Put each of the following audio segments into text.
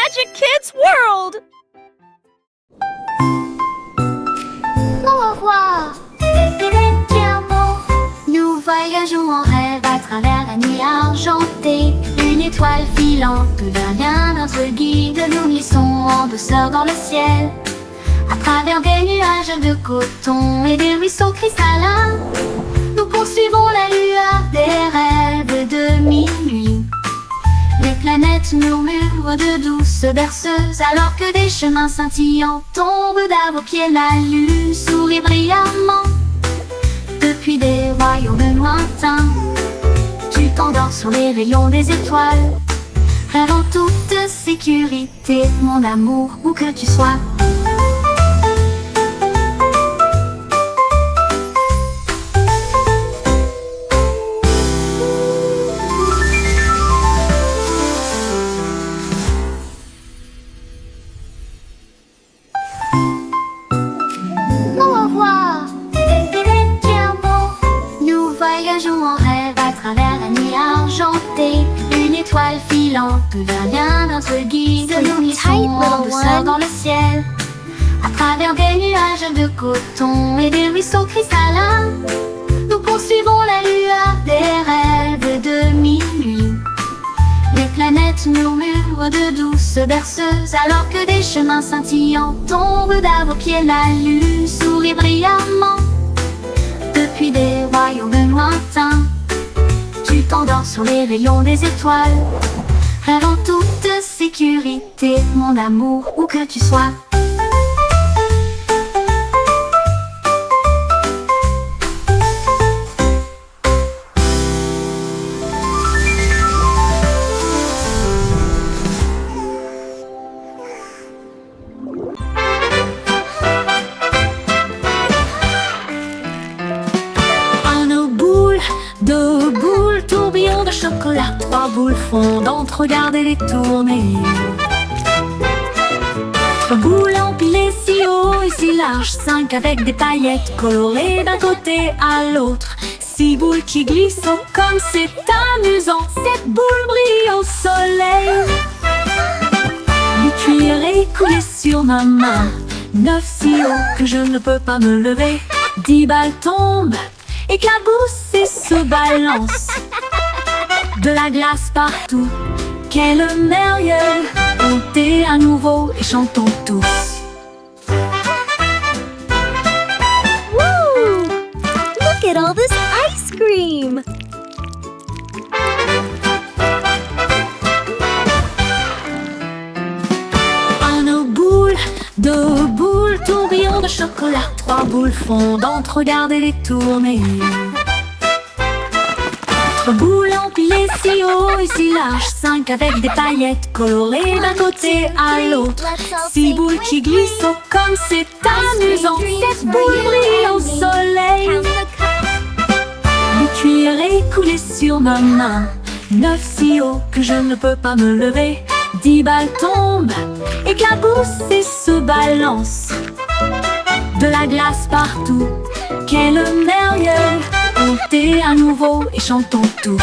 Magic Kids World! Au revoir. Nous voyageons en rêve à travers la nuit argentée. Une étoile filante devient notre guide. Nous glissons en douceur dans le ciel, à travers des nuages de coton et des ruisseaux cristallins. Nous poursuivons la lueur des rêves de minuit. Les planètes murmurent de douces berceuses, alors que des chemins scintillants tombent à vos pieds. La lune sourit brillamment depuis des royaumes lointains. Tu t'endors sur les rayons des étoiles, rêve en toute sécurité, mon amour, où que tu sois. Au revoir. Nous voyageons en rêve à travers la nuit argentée. Une étoile filante devient notre guide. Nous glissons en douceur dans le ciel, à travers des nuages de coton et des ruisseaux cristallins. Nous poursuivons la lueur des rêves de minuit. Les planètes murmurent de douces berceuses, alors que des chemins scintillants tombent à vos pieds. La lune sourit brillamment depuis des royaumes lointains. Tu t'endors sur les rayons des étoiles, rêve en toute sécurité, mon amour, où que tu sois. Deux boules, tourbillons de chocolat, trois boules fondantes, regardez les tourner. Trois boules empilées si haut et si large, cinq avec des paillettes colorées d'un côté à l'autre. Six boules qui glissent, oh, comme c'est amusant. Sept boules brillent au soleil. Du cuir écoulé sur ma main. Neuf si haut que je ne peux pas me lever. 10 balles tombent, éclaboussent et se balancent. De la glace partout, quel merveilleux. Montez à nouveau et chantons tous. Woo! Look at all this ice cream! Un boule, deux boules, tourbillons de chocolat, trois boules fondantes, regardez les tourner. Trois boules empilées si haut et si large, cinq avec des paillettes colorées d'un côté à l'autre. Six boules qui glissent, oh, comme c'est amusant. Sept boules brillent au soleil. Du cuir écoulé sur ma main. Neuf si haut que je ne peux pas me lever. 10 balles tombent, éclaboussent et se balancent. De la glace partout, quel merveilleux. Montez à nouveau et chantons tous.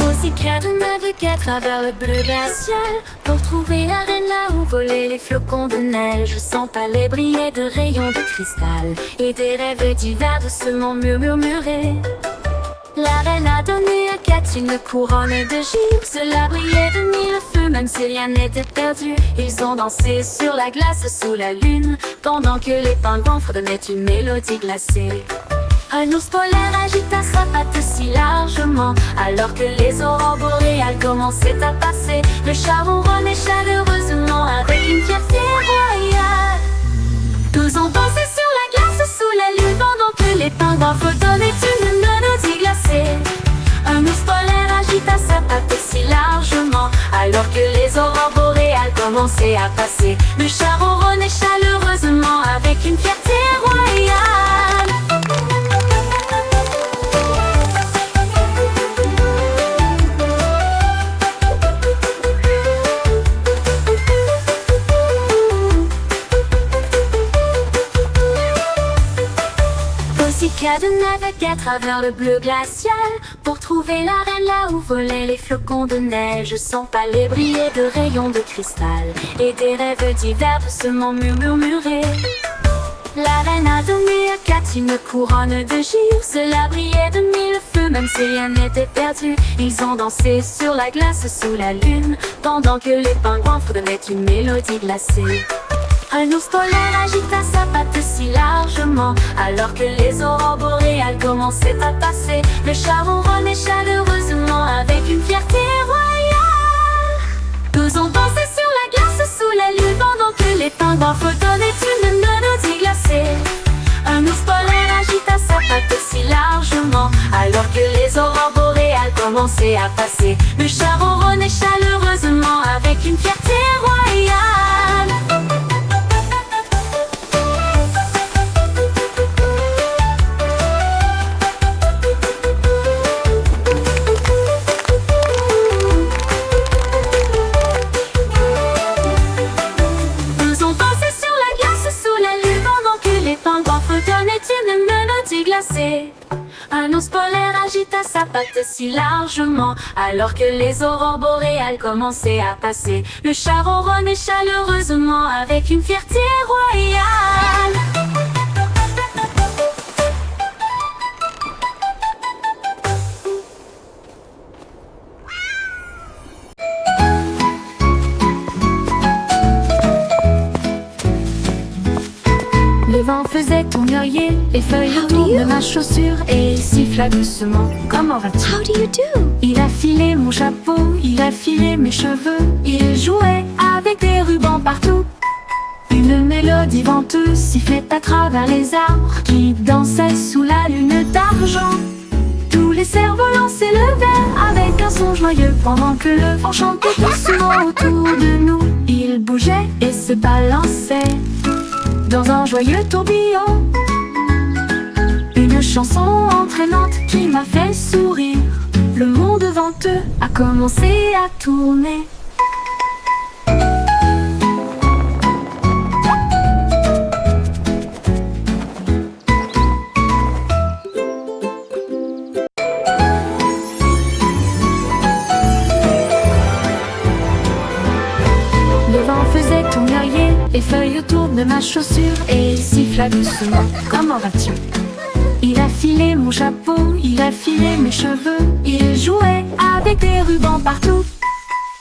Aussi près de naviguer à travers le bleu d'un ciel, pour trouver la reine là où volaient les flocons de neige. Sans palais briller de rayons de cristal, et des rêves divers doucement murmurés. La reine a donné à Kat une couronne de givre. Cela brillait de mille feux, même si rien n'était perdu. Ils ont dansé sur la glace sous la lune, pendant que les pingouins fredonnaient une mélodie glacée. Un ours polaire agita sa patte si largement, alors que les aurores boréales commençaient à passer. Le chat ronronnait chaleureusement avec une fierté royale. Tous ont dansé sur la glace sous la lune, pendant que les pingouins fredonnaient une mélodie glacée. Un ours polaire agita sa patte si largement, alors que les aurores boréales commençaient à passer. Le chat ronronnait chaleureusement avec une fierté royale. de naviguer à travers le bleu glacial pour trouver la reine là où volaient les flocons de neige. Sans palais briller de rayons de cristal et des rêves divers doucement murmurés. La reine a donné à quatre une couronne de givre. Cela brillait de mille feux, même si rien n'était perdu. Ils ont dansé sur la glace sous la lune, pendant que les pingouins fredonnaient une mélodie glacée. Un ours polaire agita sa patte si largement, alors que les aurores boréales commençaient à passer. Le chat ronronnait chaleureusement avec une fierté royale. Tous ont dansé sur la glace sous la lune, pendant que les pingouins fredonnaient une mélodie glacée. Un ours polaire agita sa patte si largement, alors que les aurores boréales commençaient à passer. Le chat ronronnait chaleureusement avec une fierté royale. Un ours polaire agita sa patte si largement, alors que les aurores boréales commençaient à passer. Le chat ronronnait chaleureusement avec une fierté royale. Le vent faisait tournoyer les feuilles autour de ma chaussure et il siffla doucement. Comment vas-tu? How do you do? Il a filé mon chapeau, il a filé mes cheveux. Il jouait avec des rubans partout. Une mélodie venteuse sifflait à travers les arbres qui dansaient sous la lune d'argent. Tous les cerfs-volants s'élevaient avec un son joyeux pendant que le vent chantait doucement autour de nous. Il bougeait et se balançait dans un joyeux tourbillon. Une chanson entraînante qui m'a fait sourire. Le monde venteux a commencé à tourner. Le vent faisait tournoyer les feuilles autour de ma chaussure et il siffla doucement. Comment vas-tu? Il a filé mon chapeau, il a filé mes cheveux. Il jouait avec des rubans partout.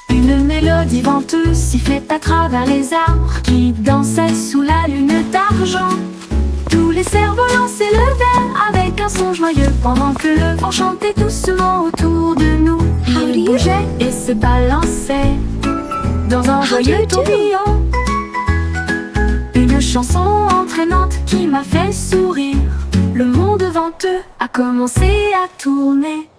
Une mélodie venteuse sifflait à travers les arbres qui dansaient sous la lune d'argent. Tous les cerfs-volants s'élevaient avec un son joyeux pendant que le vent chantait doucement autour de nous. Il bougeait et se balançait dans un joyeux tourbillon. Une chanson entraînante qui m'a fait sourire. Le monde venteux a commencé à tourner.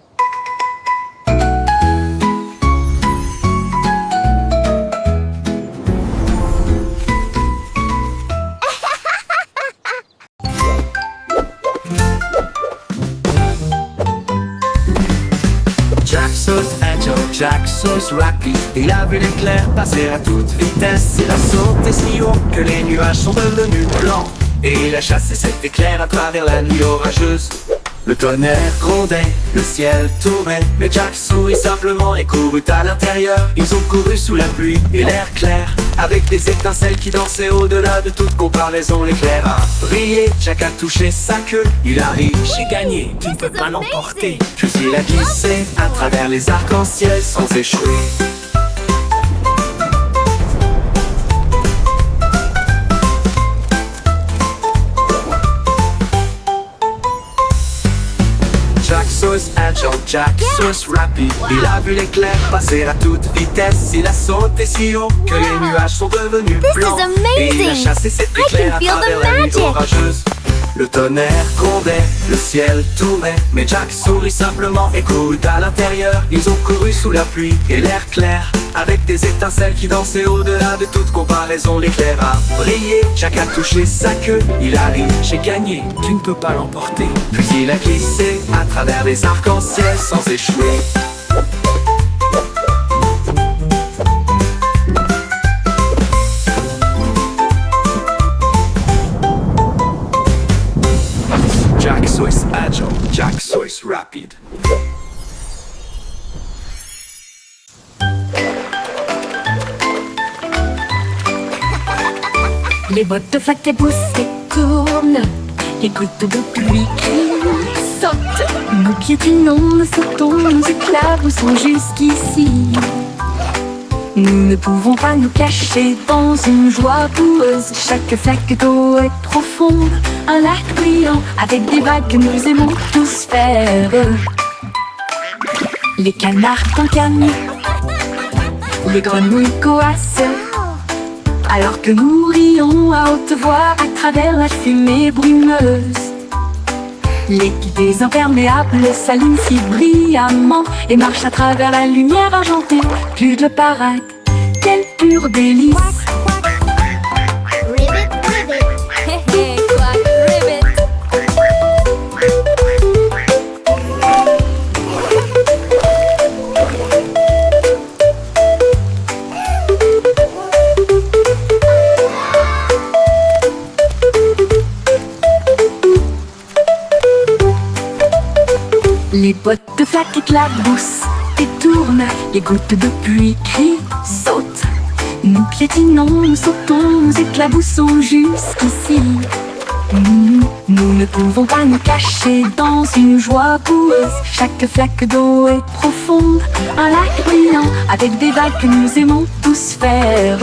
Jack Sauce Angel, Jack Sauce Rapide. Il a vu l'éclair passer à toute vitesse. Il a sauté si haut que les nuages sont devenus blancs. Et il a chassé cet éclair à travers la nuit orageuse. Le tonnerre grondait, le ciel tournait, mais Jack sourit simplement et courut à l'intérieur. Ils ont couru sous la pluie et l'air clair, avec des étincelles qui dansaient au-delà de toute comparaison. L'éclair a brillé, Jack a touché sa queue. Il a ri, j'ai gagné, tu ne peux pas l'emporter. Puis il a glissé à travers les arcs-en-ciel sans échouer. Jack Sauce Angel, Jack Sauce Rapide. Il a vu l'éclair passer à toute vitesse. Il a sauté si haut que les nuages sont devenus blancs. Et il a chassé cet éclair à travers la nuit orageuse. Le tonnerre grondait, le ciel tournait, mais Jack sourit simplement et courut à l'intérieur. Ils ont couru sous la pluie et l'air clair, avec des étincelles qui dansaient au-delà de toute comparaison. L'éclair a brillé, Jack a touché sa queue. Il a ri, j'ai gagné, tu ne peux pas l'emporter. Puis il a glissé à travers les arcs-en-ciel sans échouer. Jack Sauce Jaxos Rapide. Les bottes de flaque et poussent et tournent, les gouttes de pluie qui sautent. Nous piétinons, nous sautons, nous éclaboussons jusqu'ici. Nous ne pouvons pas nous cacher dans une joie boueuse. Chaque flaque d'eau est profonde, un lac brillant avec des vagues que nous aimons tous faire. Les canards cancanent, les grenouilles coassent, alors que nous rions à haute voix à travers la fumée brumeuse. Les guidées imperméables s'allument si brillamment et marchent à travers la lumière argentée. Plus de parade, quel pur délice. Ribbit, ribbit. Hey, hey, quack, ribbit. Les bottes de flaque éclaboussent et tournent, les gouttes de pluie crient, sautent. Nous piétinons, nous sautons, nous éclaboussons jusqu'ici. Nous ne pouvons pas nous cacher dans une joie boueuse. Chaque flaque d'eau est profonde, un lac brillant avec des vagues que nous aimons tous faire.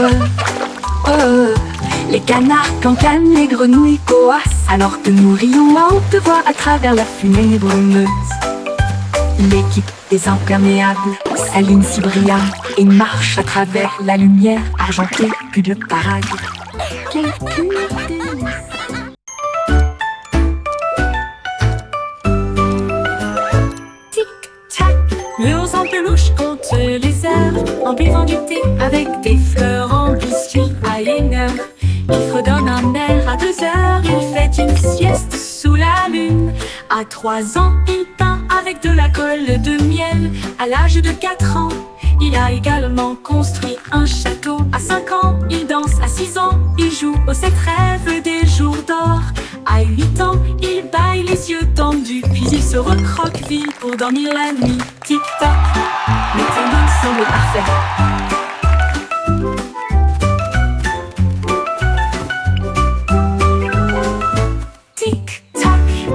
Les canards cancanent, les grenouilles coassent, alors que nous rions à haute voix à travers la fumée brumeuse. L'équipe des imperméables s'allume si brillant et marche à travers la lumière argentée. Plus de parade, quel pur délice. Tic-tac, l'ours en peluche compte les heures en buvant du thé avec des fleurs en biscuit à 1 heure. Il fredonne un air à 2 heures, il fait une sieste sous la lune. À 3 ans, il peint avec de la colle de miel. À l'âge de 4 ans, il a également construit un château. À 5 ans, il danse. À 6 ans, il joue aux 7 rêves des jours d'or. À 8 ans, il bâille les yeux tendus, puis il se recroqueville pour dormir la nuit. Tic-tac, le timing semble parfait.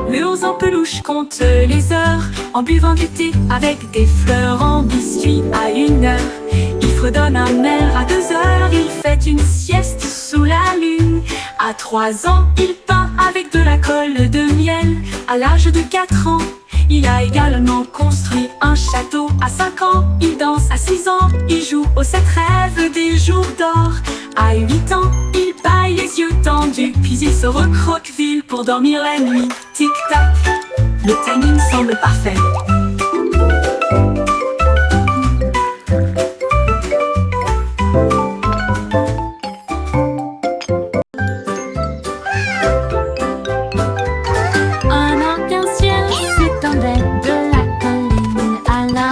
L'ours en peluche compte les heures en buvant du thé avec des fleurs en biscuit à 1 heure. Il fredonne un air à 2 heures, il fait une sieste sous la lune. À 3 ans, il peint avec de la colle de miel. À l'âge de 4 ans, il a également construit un château. À 5 ans, il danse. À 6 ans, il joue aux 7 rêves des jours d'or. À 8 ans, il bâille les yeux tendus, puis il se recroqueville pour dormir la nuit. Tic-tac, le timing semble parfait. Un arc-en-ciel s'étendait de la colline à la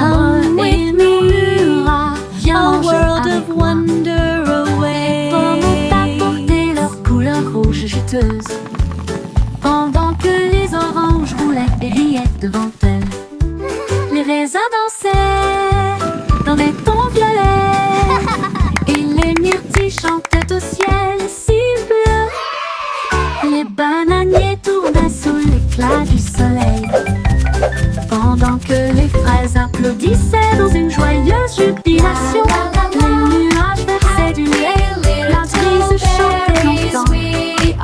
monnaie murmura. A world of wonder away. Apporter leur couleur rouge juteuse, pendant que les oranges roulaient et riaient devant elles. Les raisins dansaient dans des tons violets et les myrtilles chantaient au ciel si bleu. Les bananiers tournaient sous l'éclat du soleil, pendant que les fraises applaudissaient dans une joyeuse jubilation. Les nuages versaient du lait, la brise chantait longtemps.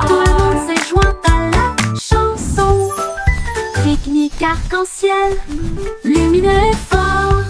Tout le monde s'est joint à la chanson. Pique-nique arc-en-ciel, lumineux et fort.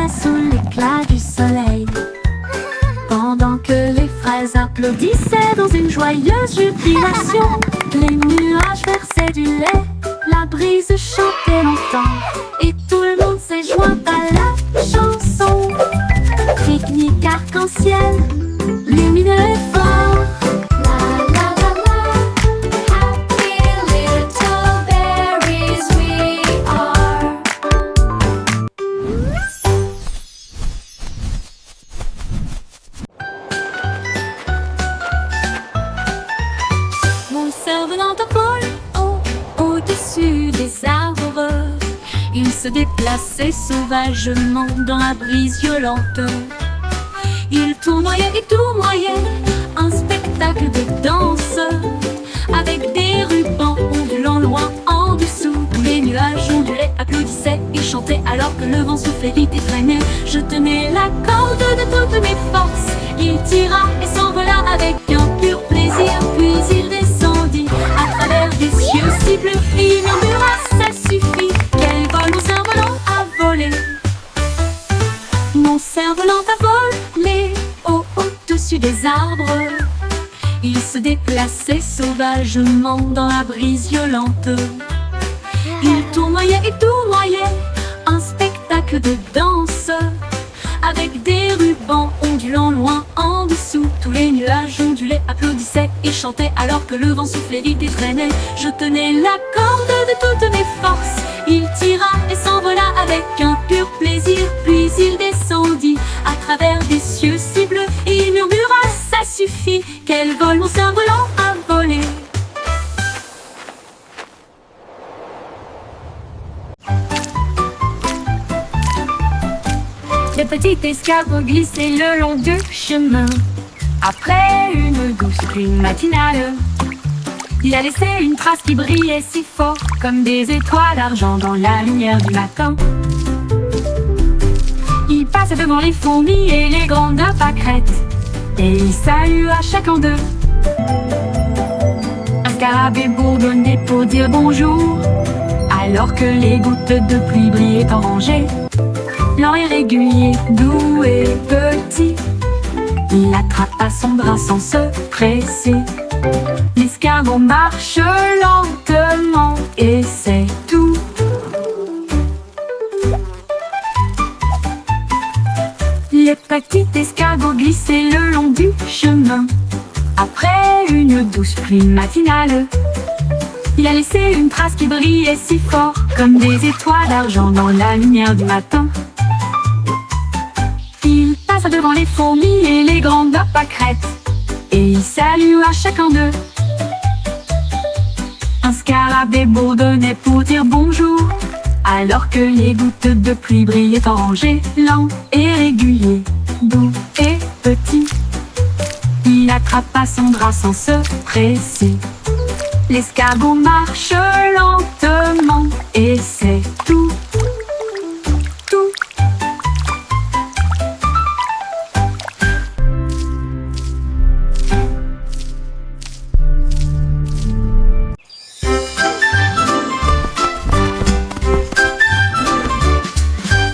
sous l'éclat du soleil. Pendant que les fraises applaudissaient dans une joyeuse jubilation, les nuages versaient du lait, la brise chantait longtemps, et tout le monde s'est joint à la chanson. Pique-nique arc-en-ciel, lumineux et fort. La la la la, happy little berries we are. Mon cerf-volant vole au-dessus des arbres. Il se déplaçait sauvagement dans la brise violente. Il tournoyait et tournoyait, un spectacle de danse, avec des rubans ondulant loin en dessous. Tous les nuages ondulaient, applaudissaient et chantaient alors que le vent soufflait vite et traînait. Je tenais la corde de toutes mes forces. Il tira et s'envola avec un pur plaisir, puis il descendit à travers des cieux si bleus et il murmura: ça suffit, quel vol mon cerf-volant a volé. Mon cerf-volant a volé au-dessus des arbres. Il se déplaçait sauvagement dans la brise violente. Il tournoyait et tournoyait, un spectacle de danse, avec des rubans ondulant loin en dessous. Tous les nuages ondulaient, applaudissaient et chantaient alors que le vent soufflait vite et traînait. Je tenais la corde de toutes mes forces. Il tira et s'envola avec un pur plaisir, puis il descendit à travers des cieux si bleus et il murmura: ça suffit, quel vol mon cerf-volant a volé. Le petit escargot glissait le long du chemin. Après une douce pluie matinale, il a laissé une trace qui brillait si fort, comme des étoiles d'argent dans la lumière du matin. Il passait devant les fourmis et les grandes pâquerettes, et il salua chacun d'eux. Un scarabée bourdonnait pour dire bonjour, alors que les gouttes de pluie brillaient en rangée. Lent et régulier, doux et petit, il attrapa son bras sans se presser. L'escargot marche lentement et c'est tout. Les petits escargots glissaient le long du chemin. Après une douce pluie matinale, il a laissé une trace qui brillait si fort, comme des étoiles d'argent dans la lumière du matin. Il passa devant les fourmis et les grandes pâquerettes, et il salua chacun d'eux. Un scarabée bourdonnait pour dire bonjour, alors que les gouttes de pluie brillaient en rangées. Lent et régulier, doux et petit, il attrapa son bras sans se presser. L'escargot marche lentement et c'est tout. Tout.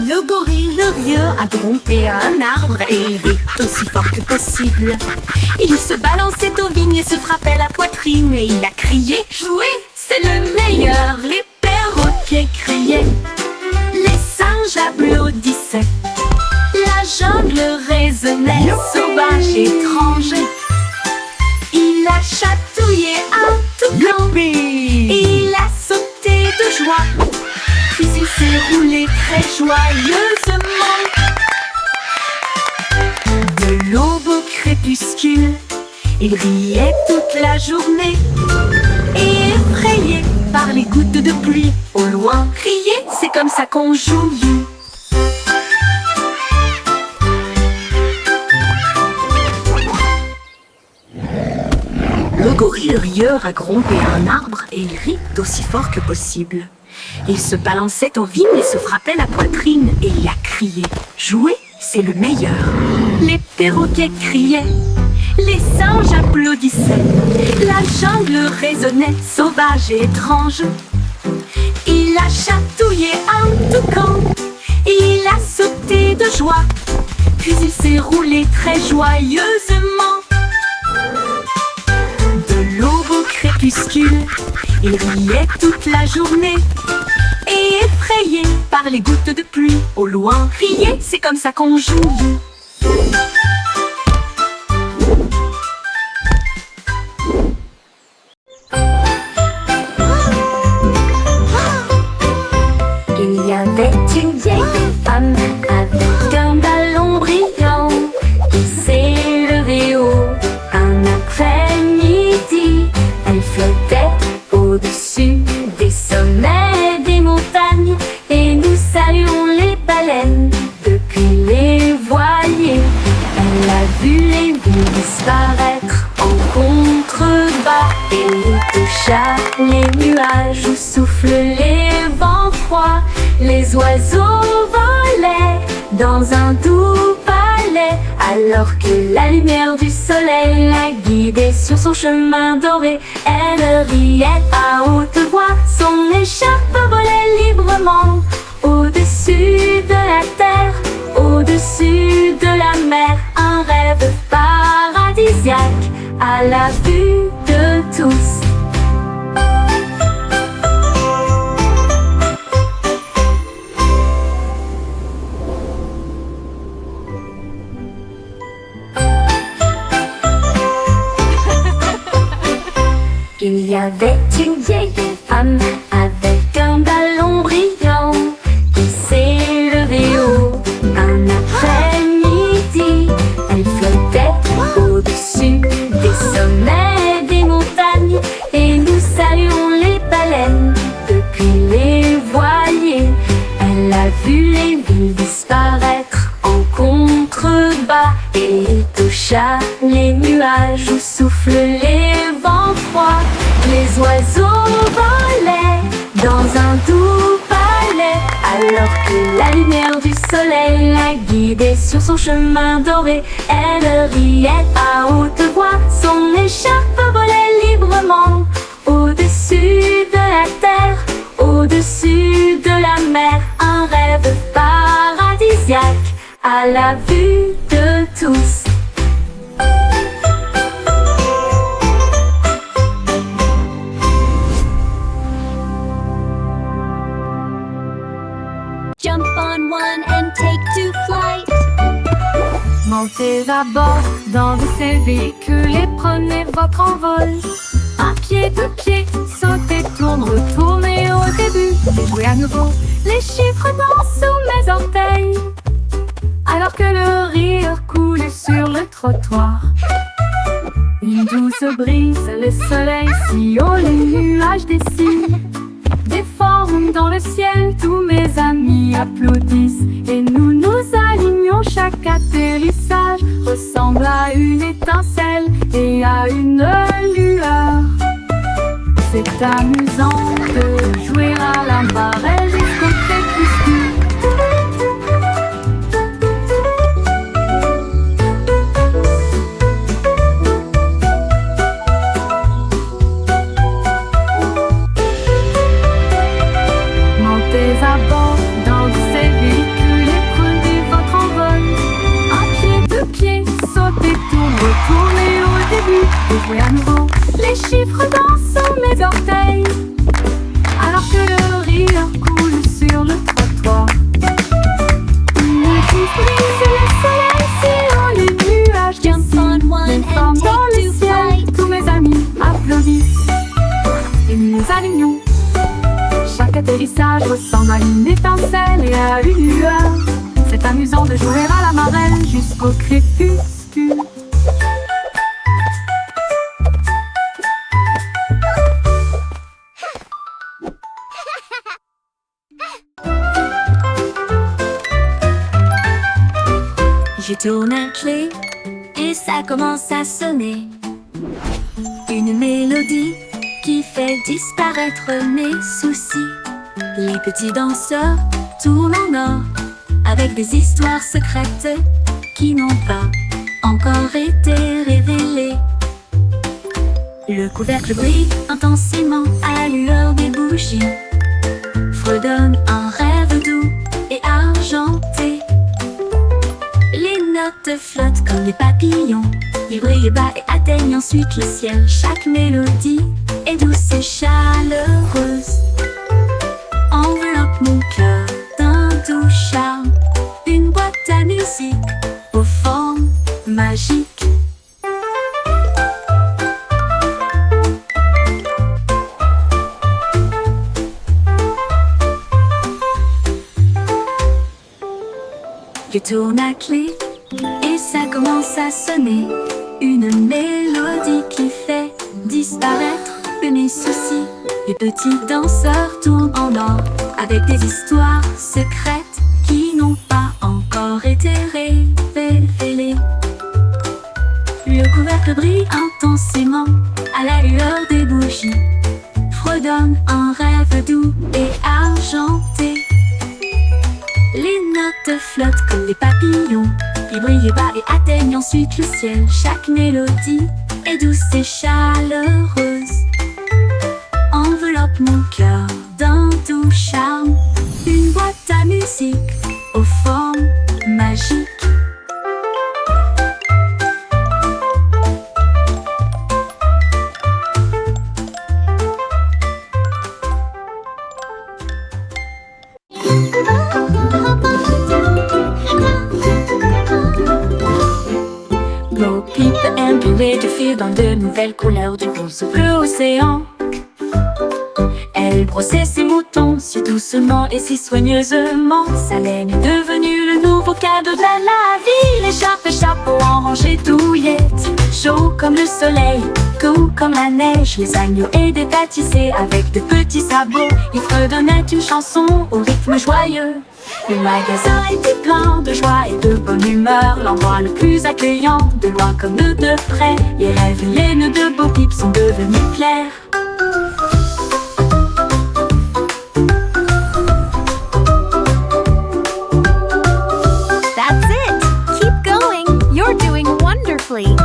Le gorille rieux a grimpé à un arbre et il rit aussi fort que possible. Il se balançait aux vignes et se frappait la poitrine et il a crié: jouez, c'est le meilleur. Les perroquets criaient, les singes applaudissaient, la jungle résonnait, sauvage et étrange. Il a chatouillé un toucan, il a sauté de joie, puis il s'est roulé très joyeusement. De l'aube au crépuscule, il riait toute la journée, et effrayé par les gouttes de pluie, au loin criait: c'est comme ça qu'on joue. Le gorille rieur a grimpé à un arbre et il rit d'aussi fort que possible. Il se balançait aux vignes et se frappait la poitrine et il a crié: jouez, c'est le meilleur. Les perroquets criaient, les singes applaudissaient, la jungle résonnait, sauvage et étrange. Il a chatouillé un toucan, et il a sauté de joie. Puis il s'est roulé très joyeusement. De l'aube au crépuscule, il riait toute la journée. Et effrayé par les gouttes de pluie, au loin riait, c'est comme ça qu'on joue. Il y avait une vieille femme avec un ballon brillant qui s'est levée haut un après-midi. Elle flottait au-dessus des sommets des montagnes et nous saluons les baleines depuis les voiliers. Elle a vu les villes disparaître en contrebas et toucha les nuages où soufflent les vents froids. Les oiseaux volaient dans un doux palais alors que la lumière du soleil la guidait sur son chemin doré. Elle riait à haute voix, son écharpe volait librement au-dessus de la terre, au-dessus de la mer. Un rêve paradisiaque à la vue de tous. Il y avait une vieille femme avec un ballon brillant qui s'est levée haut un après-midi. Elle flottait au-dessus des sommets des montagnes et nous saluons les baleines depuis les voiliers. Elle a vu les villes disparaître en contrebas et toucha les nuages où soufflent les vents froids. Les oiseaux volaient dans un doux palais alors que la lumière du soleil la guidait sur son chemin doré. Elle riait à haute voix, son écharpe volait librement au-dessus de la terre, au-dessus de la mer. Un rêve paradisiaque à la vue de tous. Jump on one and take to flight. Montez à bord dans de ces véhicules et prenez votre envol. Un pied, deux pieds, sautez, tourne, retournez au début. Jouez à nouveau, les chiffres dansent sous mes orteils alors que le rire coule sur le trottoir. Une douce brise, le soleil si haut, les nuages dessinent des formes dans le ciel. Tous mes amis applaudissent et nous nous alignons. Chaque atterrissage ressemble à une étincelle et à une lueur. C'est amusant de jouer à la marelle jusqu'au crépuscule. À bord dans ces véhicules et prenez votre envol. Un pied, deux pieds, sautez, tourne, retournez au début et jouez à nouveau. Les chiffres dansent sous mes orteils alors que le rire coule sur le trottoir. Une douce brise, le soleil si haut, les nuages Jump on one des and formes dans take le to ciel. flight. Tous mes amis applaudissent et nous nous alignons. Chaque atterrissage ressemble à une étincelle et à une lueur. C'est amusant de jouer à la marelle jusqu'au crépuscule. Je tourne un clé et ça commence à sonner. Une mélodie qui fait disparaître mes soucis. Les petits danseurs tournent en or avec des histoires secrètes qui n'ont pas encore été révélées. Le couvercle brille intensément à la lueur des bougies, fredonne un rêve doux et argenté. Les notes flottent comme des papillons, ils brillent bas et atteignent ensuite le ciel. Chaque mélodie est douce et chaleureuse, enveloppe mon cœur d'un doux charme. Une boîte à musique aux formes magiques. Je tourne à clé et ça commence à sonner. Une mélodie qui fait disparaître mes soucis. Les petits danseurs tournent en or avec des histoires secrètes qui n'ont pas encore été révélées. Le couvercle brille intensément à la lueur des bougies, fredonne un rêve doux et argenté. Les notes flottent comme des papillons, ils brillent bas et atteignent ensuite le ciel. Chaque mélodie est douce et chaleureuse, enveloppe mon cœur d'un doux charme. Une boîte à musique aux formes magiques. Bo Peep imbuée de fil dans de nouvelles couleurs du rose bleu océan. Elle brossait ses moutons si doucement et si soigneusement. Sa laine est devenue le nouveau cadeau de la vie. L'écharpe et chapeau en rangée douillette, chaud comme le soleil, doux comme la neige. Les agneaux aidaient à tisser avec de petits sabots. Ils fredonnaient une chanson au rythme joyeux. Le magasin était plein de joie et de bonne humeur, l'endroit le plus accueillant, de loin comme de près. Les rêves et les nœuds de Bo Peep sont devenus clairs. That's it! Keep going! You're doing wonderfully!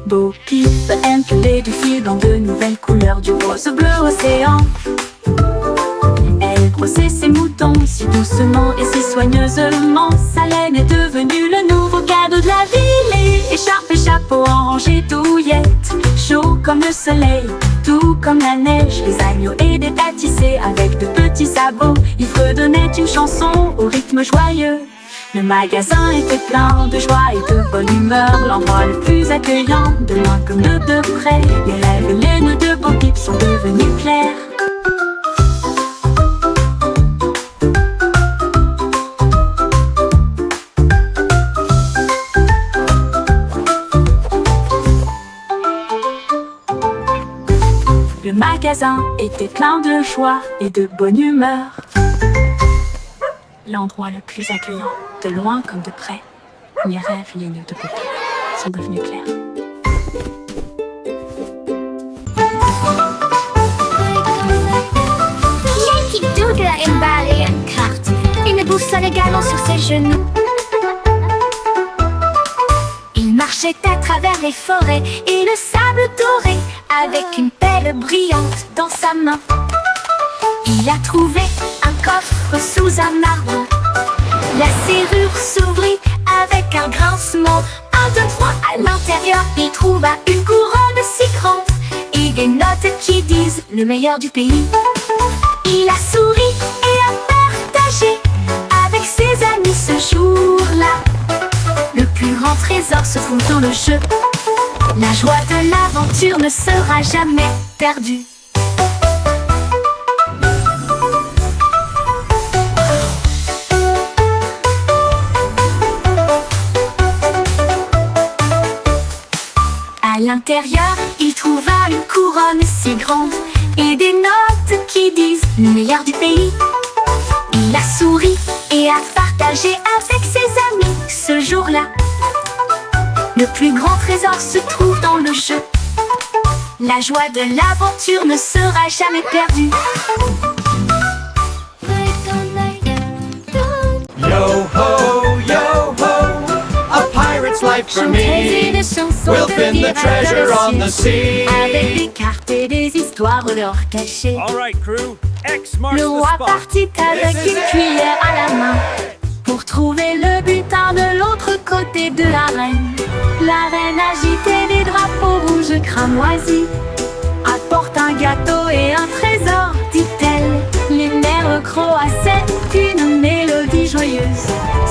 Bo Peep impulé du fil dans de nouvelles couleurs du rose bleu océan. Elle brossait ses moutons si doucement et si soigneusement. Sa laine est devenue le nouveau cadeau de la ville. Écharpe et chapeau en rangée douillette, chaud comme le soleil, doux comme la neige. Les agneaux aidaient à tisser avec de petits sabots. Ils fredonnaient une chanson au rythme joyeux. Le magasin était plein de joie et de bonne humeur, l'endroit le plus accueillant, de loin comme de près. Les rêves et les nœuds de Bo Peep sont devenus clairs. Le magasin était plein de joie et de bonne humeur, l'endroit le plus accueillant, de loin comme de près. Les rêves et les nœuds de Bo Peep sont devenus clairs. Yankee Doodle a emballé une carte, une boussole également sur ses genoux. Il marchait à travers les forêts et le sable doré, avec une pelle brillante dans sa main. Il a trouvé un coffre sous un arbre. La serrure s'ouvrit avec un grincement. 1, 2, 3, à l'intérieur, il trouva une couronne si grande et des notes qui disent le meilleur du pays. Il a souri et a partagé avec ses amis ce jour-là. Le plus grand trésor se trouve dans le jeu. La joie de l'aventure ne sera jamais perdue. À l'intérieur, il trouva une couronne si grande et des notes qui disent le meilleur du pays. Il a souri et a partagé avec ses amis ce jour-là. Le plus grand trésor se trouve dans le jeu. La joie de l'aventure ne sera jamais perdue. Yo ho, a pirate pirate's life for Chantez me. des chansons We'll de pin the pirates treasure dans on le the ciel, sea. avec des cartes et des histoires d'or cachées. All right, crew. X marks Le the roi spot. partit avec This is une it. cuillère à la main pour trouver le butin de l'autre côté de l'arène. La reine agitait des drapeaux rouges cramoisis, apporte un gâteau et un trésor, dit-elle. Les mères croassaient une mélodie joyeuse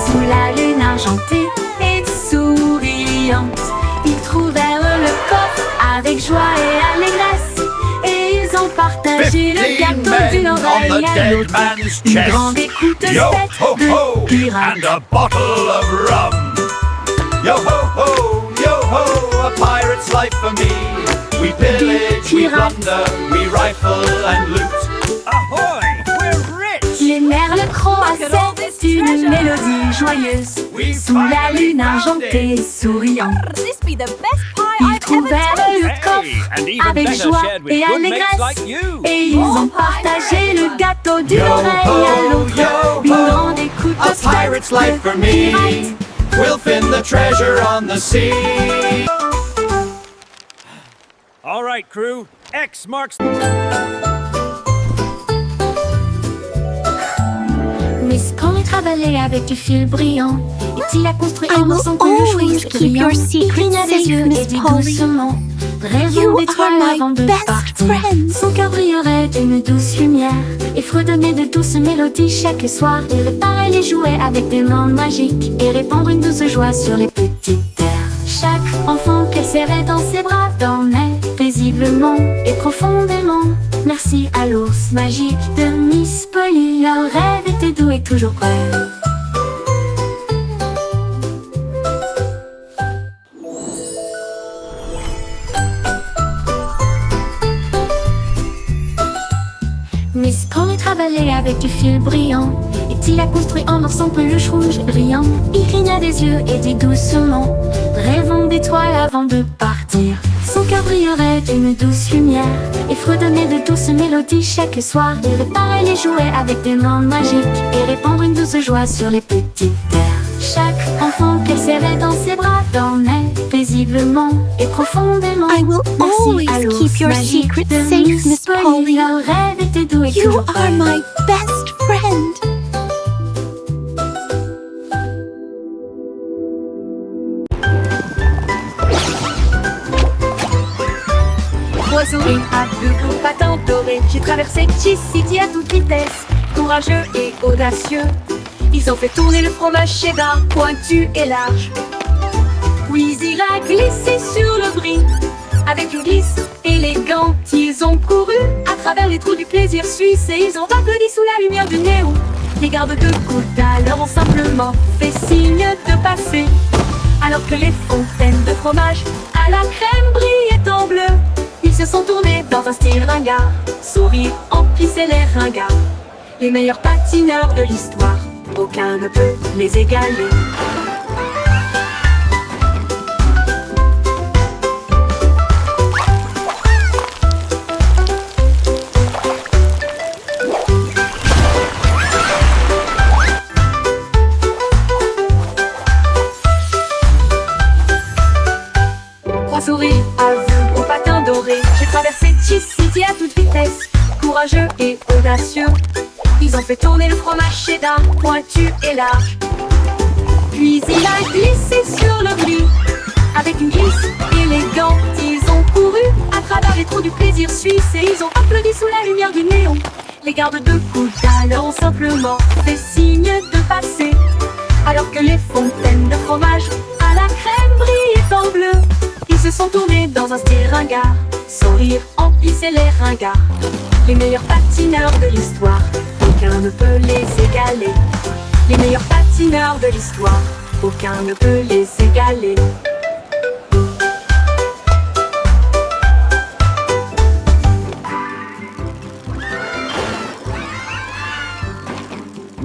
sous la lune argentée et souriante. Ils trouvèrent le coffre avec joie et allégresse, et ils ont partagé le 15 gâteau d'une men on oreille the à dead l'autre. man's Une chest. grande écoute Yo ho faite ho, de pirates. and a bottle of rum. Yo ho, a pirate's life for me. We pillage, we plunder, we rifle and loot. Ahoy! We're rich! Les merles croassaient une mélodie joyeuse sous la lune argentée souriante. This be the best pie Ils I've ever trouvèrent le Hey, coffre and even avec better joie shared with et good mates allégresse, like you. et ils ont partagé le gâteau d'une Yo oreille à ho, l'autre. yo Une ho, grande écoute a pirate's life for me. pirates. We'll pin the treasure on the sea. All right, crew. X marks. Miss Polly travaillait avec du fil brillant, et il a construit I un will ensemble peluche always rouge keep brillant. your secret Il cligna des safe, yeux Miss et dit Polly. doucement, rêvons You d'étoiles are my avant de best partir. friend. Son cœur brillerait d'une douce lumière et fredonnait de douces mélodies chaque soir. Il réparait les jouets avec des mains magiques et répandre une douce joie sur les petites terres. Chaque enfant qu'elle serrait dans ses bras dormait paisiblement et profondément. Merci à l'ours magique de Miss Polly. Leur rêve était doux et toujours prêt. Miss Polly travaillait avec du fil brillant, et il a construit en or son peluche rouge brillant. Il cligna des yeux et dit doucement, rêvons d'étoiles avant de partir. Son cœur brillerait d'une douce lumière et fredonnait de douces mélodies chaque soir. Il réparait les jouets avec des mains magiques et répandre une douce joie sur les petites terres. Chaque enfant qu'elle serrait dans ses bras dormait paisiblement et profondément. I will always Merci à l'ours keep your magique secret de safe, Miss Polly. Leur rêve était doux et You toujours are prêt. my best friend. Oiseau et à deux gros patins dorés, j'ai traversé City à toute vitesse. Courageux et audacieux, ils ont fait tourner le fromage cheddar pointu et large. Puis il a glissé sur le bris. Avec une glisse élégante, ils ont couru à travers les trous du plaisir suisse et ils ont applaudi sous la lumière du néon. Les gardes de côte alors ont simplement fait signe de passer, alors que les fontaines de fromage à la crème brillaient en bleu. Ils se sont tournés dans un style ringard, sourire emplissait les ringards. Les meilleurs patineurs de l'histoire, aucun ne peut les égaler. Trois souris aveugles aux patins dorés, j'ai traversé City à toute vitesse. Courageux et audacieux, ils ont fait tourner le fromage cheddar pointu et large. Puis il a glissé sur le bris. Avec une glisse élégante, ils ont couru à travers les trous du plaisir suisse et ils ont applaudi sous la lumière du néon. Les gardes de côte alors ont simplement fait signe de passer, alors que les fontaines de fromage à la crème brillaient en bleu. Ils se sont tournés dans un style ringard, sourire emplissait les ringards. Les meilleurs patineurs de l'histoire, aucun ne peut les égaler. Les meilleurs patineurs de l'histoire, aucun ne peut les égaler.